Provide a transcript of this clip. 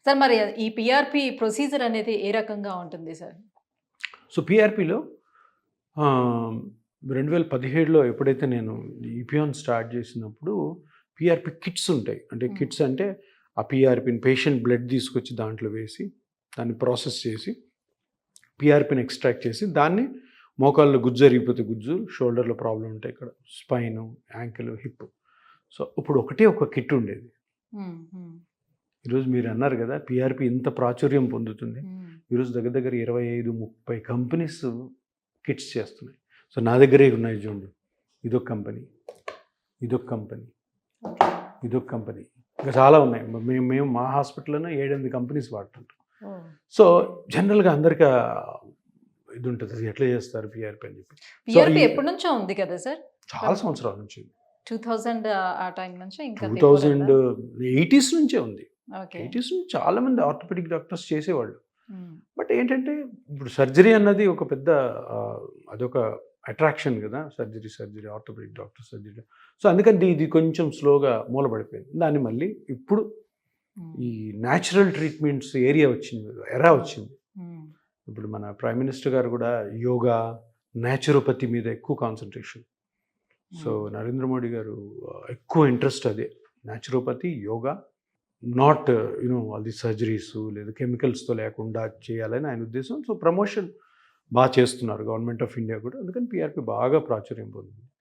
Sir మరి ఈ PRP procedure అనేది ఏ రకంగా ఉంటుంది సార్? సో పీఆర్‌పీలో 2017లో ఎప్పుడైతే నేను ఈపియాన్ స్టార్ట్ చేసినప్పుడు పీఆర్‌పీ కిట్స్ ఉంటాయి. అంటే కిట్స్ అంటే ఆ పీఆర్‌పీని పేషెంట్ బ్లడ్ తీసుకొచ్చి దాంట్లో వేసి దాన్ని ప్రాసెస్ చేసి పీఆర్‌పీని ఎక్స్ట్రాక్ట్ చేసి దాన్ని మోకాల్లో గుజ్జు జరిగిపోతే గుజ్జు, షోల్డర్‌లో ప్రాబ్లమ్ ఉంటాయి ఇక్కడ, స్పైను, యాంకిల్, హిప్. సో ఇప్పుడు ఒకటే ఒక కిట్ ఉండేది. ఈరోజు మీరు అన్నారు కదా పీఆర్‌పీ ఇంత ప్రాచుర్యం పొందుతుంది. ఈరోజు దగ్గర దగ్గర 25-30 కంపెనీస్ కిట్స్ చేస్తున్నాయి. సో నా దగ్గరే ఉన్నాయి చూడండి. ఇదొక కంపెనీ, ఇదొక కంపెనీ, ఇదొక కంపెనీ, ఇంకా చాలా ఉన్నాయి. మేము మా హాస్పిటల్లోనే 7-8 కంపెనీస్ వాడుతుంటాం. సో జనరల్గా అందరికీ ఇది ఉంటుంది, అది ఎట్లా చేస్తారు పీఆర్‌పీ అని చెప్పి. పీఆర్‌పీ ఎప్పటి నుంచో ఉంది కదా సార్? చాలా సంవత్సరాల నుంచి, 2000 ఆ టైం నుంచి, ఇంకా 2080s నుంచే ఉంది. ఓకే. 80s నుంచి చాలా మంది ఆర్థోపెడిక్ డాక్టర్స్ చేసేవాళ్ళు. బట్ ఏంటంటే ఇప్పుడు సర్జరీ అన్నది ఒక పెద్ద అదొక అట్రాక్షన్ కదా, surgery orthopedic doctor surgery. So అందుకని ఇది కొంచెం స్లోగా మూలపడిపోయింది. దాన్ని మళ్ళీ ఇప్పుడు ఈ న్యాచురల్ ట్రీట్మెంట్స్ ఏరియా వచ్చింది, ఎరా వచ్చింది. ఇప్పుడు మన ప్రైమ్ మినిస్టర్ గారు కూడా యోగా, న్యాచురోపతి మీద ఎక్కువ కాన్సన్ట్రేషన్. సో నరేంద్ర మోడీ గారు ఎక్కువ ఇంట్రెస్ట్ అదే, naturopathy, yoga, not all the surgeries లేదా కెమికల్స్తో లేకుండా చేయాలని ఆయన ఉద్దేశం. సో ప్రమోషన్ బాగా చేస్తున్నారు గవర్నమెంట్ ఆఫ్ ఇండియా కూడా. అందుకని పీఆర్‌పీ బాగా ప్రాచుర్యం పొందింది.